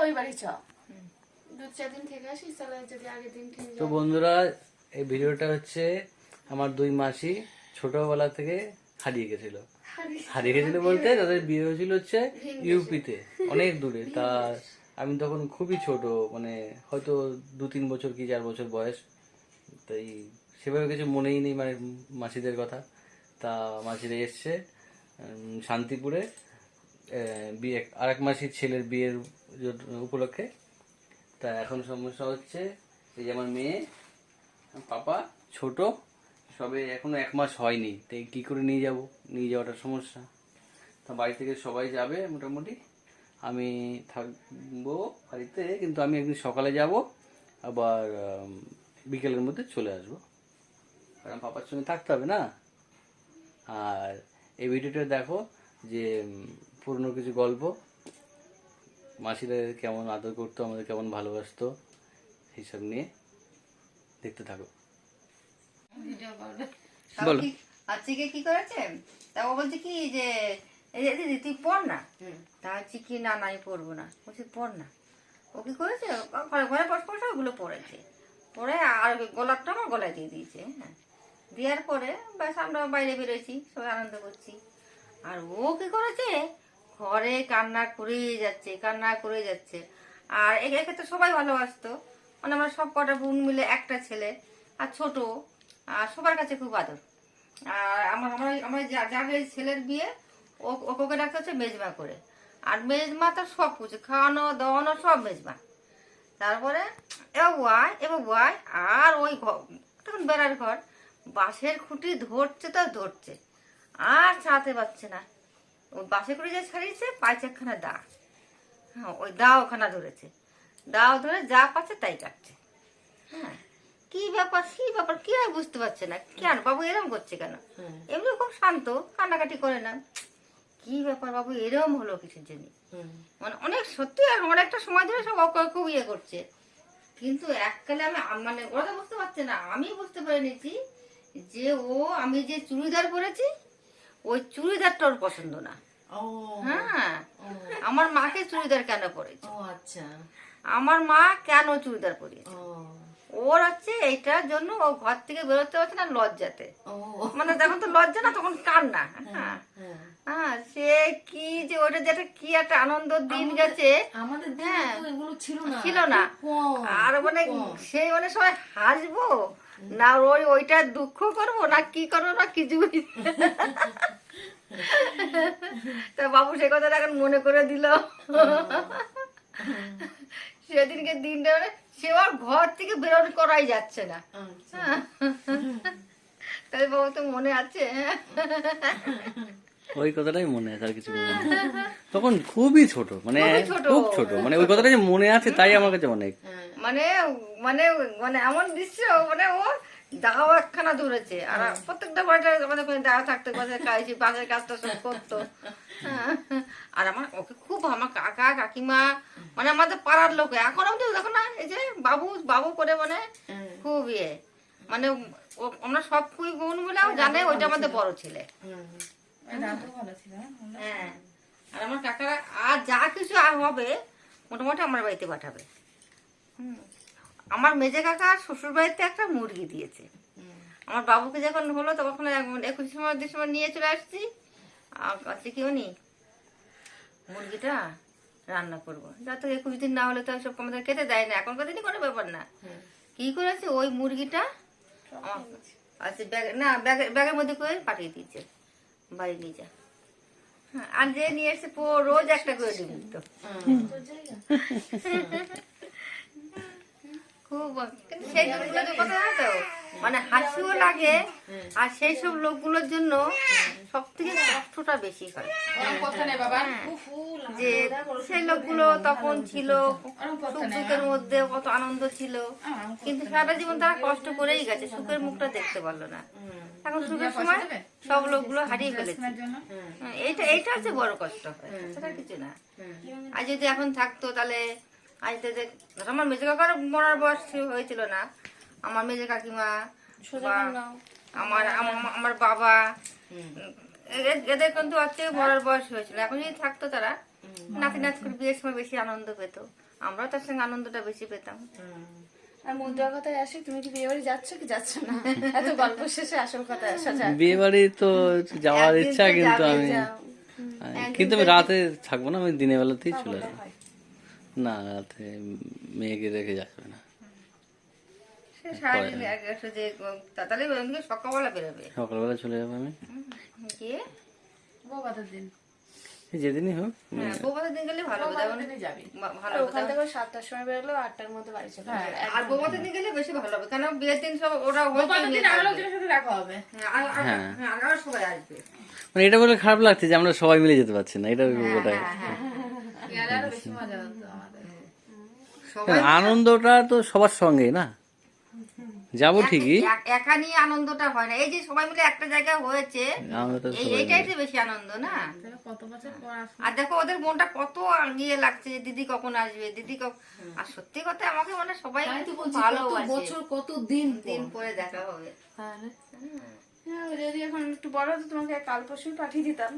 ওই বাড়ি চ 2-4 দিন থেকে আসিস, তাহলে যদি আগের দিন ঠিক। তো বন্ধুরা, এই ভিডিওটা হচ্ছে আমার দুই মাসি ছোটবেলা থেকে হারিয়ে গেছিল। হারিয়ে গেছিল বলতে তাদের বিয়ে হয়েছিল হচ্ছে ইউপিতে, অনেক দূরে। তা আমি তখন খুবই ছোট, মানে হয়তো 2-3 বছর কি 4 বছর বয়স। তাই সেভাবে কিছু মনেই নেই মানে মাসিদের কথা। তা মাসিরা এসছে শান্তিপুরে বিয়ে, আরেক মাসির ছেলের বিয়ের উপলক্ষে। তা এখন সমস্যা হচ্ছে এই যে আমার মেয়ে পাপা ছোট, সবে এখনো 1 মাস হয়নি, তাই কি করে নিয়ে যাব, নিয়ে যাওয়াটা সমস্যা। তা বাড়ি থেকে সবাই যাবে মোটামুটি, আমি থাকবো বাড়িতে, কিন্তু আমি একদিন সকালে যাব, আবার বিকেলের মধ্যে চলে আসবো, কারণ পাপার সঙ্গে থাকতে হবে না। আর এই ভিডিওটা দেখো যে পুরনো কিছু গল্প, মাসিরা কেমন আদর করতো, আমাদের কেমন ভালোবাসতো, এইসব নিয়ে দেখতে থাকো। বলো। আজকে কি করেছে, তা ও বলছে কি যে দিদি তুই পড় না, তা হচ্ছে কি না আমি পড়বো না, বলছি পড় না। ও কি করেছে, ঘরে ঘরে পড়া ওগুলো পড়েছে, পড়ে আর গোলাপটা আমার গলায় দিয়ে দিয়েছে। হ্যাঁ, দেওয়ার পরে ব্যাস আমরা বাইরে বেরোয়েছি, সবাই আনন্দ করছি। আর ও কি করেছে, ঘরে কান্না করেই যাচ্ছে, কান্না করে যাচ্ছে। আর একে তো সবাই ভালোবাসতো, মানে আমরা সব কটা বোন মিলে একটা ছেলে আর ছোট, আর সবার কাছে খুব আদর। আর আমার আমার আমার যার ছেলের বিয়ে ওকে ডাকতে হচ্ছে মেজমা করে। আর মেজমা তো সব কিছু খাওয়ানো দাওয়ানো সব মেজমা। তারপরে এবার বয় আর ওই তখন বেড়ার ঘর, বাঁশের খুঁটি ধরছে তো ধরছে, আর ছাড়াতে পারছে না। ওই বাঁশের খুঁটি যে ছাড়িয়েছে পাইছে একখানা দা, হ্যাঁ ওই দাও ওখানা ধরেছে, দাও ধরে যা পাচ্ছে তাই কাটছে। হ্যাঁ, কি ব্যাপার কি আর বুঝতে পারছে না, কেন বাবু এরম করছে কেন, এমনি খুব শান্ত, কান্নাকাটি করে না, কি ব্যাপার বাবু এরম হলো কিছুর জন্য। মানে অনেক সত্যি আর অনেকটা সময় ধরে সব খুব ইয়ে করছে, কিন্তু এককালে আমি মানে ওরা তো বুঝতে পারছে না, আমি বুঝতে পেরে নিয়েছি যে আমি যে চুড়িদার পরেছি ওই চুড়িদারটা ওর পছন্দ না। হ্যাঁ, আমার মাকে চুড়িদার কেন পরেছে, আচ্ছা আমার মা কেন চুড়িদার পরিয়েছে, ওর হচ্ছে এইটার জন্য ও ঘর থেকে বেরোতে পারছে না লজ্জাতে। মানে তখন তো লজ্জা না, তখন কান্না। হ্যাঁ হ্যাঁ, সে কি যে ওটা যেটা কি একটা আনন্দ দিন গেছে, আমাদের ছিল না। আর মানে সেই মানে সবাই হাসবো না ওইটা দুঃখ করবো না কি করবো না কিছু। তা বাবু সে কথাটা এখন মনে করে দিল। সেদিনকে দিনটা মানে সে আর ঘর থেকে বেরোনো করাই যাচ্ছে না। তাই বাবু তো মনে আছে, ওই কথাটাই মনে আছে, আর কিছু মনে নেই। তখন খুবই ছোট, মানে খুব ছোট, মানে ওই কথাটা যে মনে আছে তাই আমার কাছে অনেক। মানে মানে মানে এমন দৃশ্য, মানে ও দাও একখানা ধরেছে, আর প্রত্যেকটা বাড়িতে আমাদের দাও থাকতো, বাসের কাজটা সব করতো। আর আমার ওকে খুব, আমার কাকা কাকিমা মানে আমাদের পাড়ার লোক এখন অব্দি দেখো না, এই যে বাবু বাবু করে মানে খুব ইয়ে, মানে আমরা সব খুবই বোন বলেও জানে ওইটা আমাদের বড় ছেলে। হ্যাঁ, আর আমার কাকারা আর যা কিছু আর হবে মোটামুটি আমার বাড়িতে পাঠাবে। আমার মেজে কাকা শ্বশুর বাড়িতে একটা মুরগি দিয়েছে, আমার বাবুকে যখন হলো তখন 21 ডিসেম্বর নিয়ে চলে আসছি। আর কি উনি মুরগিটা রান্না করবো, যা তো 21 দিন না হলে তো সব আমাদের খেতে দেয় না, এখনকার দিনই কোনো ব্যাপার না। কি করেছে ওই মুরগিটা আচ্ছা না ব্যাগের মধ্যে করে পাঠিয়ে দিয়েছে, বাড়ি নিয়ে যা। আর যে নিয়ে এসে রোজ একটা করে ডিম দিত। খুব সেই লোকগুলোর কথা তো মানে হাসিও লাগে, আর সেই সব লোকগুলোর জন্য সব থেকে কষ্টটা বেশি হয়। যে সেই লোকগুলো তখন ছিল সুখ দুঃখের মধ্যে কত আনন্দ ছিল, কিন্তু সারা জীবন তারা কষ্ট করেই গেছে, সুখের মুখটা দেখতে পারলো না। এখন সুখের সময় সব লোকগুলো হারিয়ে ফেলেছে, এইটা হচ্ছে বড় কষ্ট হয়, সেটা কিছু না। আর যদি এখন থাকতো তাহলে আজ আমার মেজে কাকার মরার বয়স হয়েছিল না, আমার মেজে কাকিমা আমার বাবা এদের কিন্তু আজকে মরার বয়স হয়েছিল, এখন যদি থাকতো তারা নাতি নাচ করে বিয়ের সময় বেশি আনন্দ পেত, আমরাও তার সঙ্গে আনন্দটা বেশি পেতাম। আর মুদ্রা কথায় আসি, তুমি কি বিয়ে বাড়ি যাচ্ছ কি যাচ্ছ না? এত গল্প শেষে আসল কথায় আসা যাক। বিয়ে বাড়ি তো যাওয়ার একদিন ইচ্ছা, তো কিন্তু যাবেই, আমি যাও। কিন্তু আমি রাতে থাকবো না, আমি দিনের বেলাতেই চলে যাবো। না, রাতে মেয়েকে রেখে যাবে না, সে সারাদিন একটা যে তাহলে ওদিকে সকালবেলা বেরোবে, সকালবেলা চলে যাবো আমি। গিয়ে বৌভাতের দিন। যেদিনই হোক, হ্যাঁ বৌভাতের দিন গেলে ভালো হবে, যেমন দিনে যাবি। ভালো আর হবে। ওখান থেকে 7টার সময় বেরোলো, 8টার মধ্যে বাড়ি চলে হ্যাঁ, যাবে। আর বৌভাতের দিন গেলে বেশি ভালো হবে, কারণ বিয়ের দিন সব ওরা বৌভাতের দিন আরো লোকজনের সাথে দেখা হবে। আরো সবাই আসবে। মানে এটা বলে খারাপ লাগছে যে আমরা সবাই মিলে যেতে পারছি না, এটা ওটাই। গেলে আরো বেশি মজা হতো আমাদের। সবাই আনন্দটা তো সবার সঙ্গেই না, যাবো ঠিকই, একা নিয়ে আনন্দটা হয় না, এই যে সবাই মিলে একটা জায়গায় হয়েছে, আনন্দটা এইটাই তো বেশি আনন্দ না। কত বছর পর আসলো। আর দেখো ওদের মনটা কত আগিয়ে লাগছে যে দিদি কখন আসবে, দিদি কখন। আর সত্যি কথা আমাকে মানে সবাই খুব ভালোবাসে, বছর কত দিন দিন পরে দেখা হবে। তাহলে হ্যাঁ, যদি এখন একটু বড় হতো তোমাকে কাল পরশুই পাঠিয়ে দিতাম।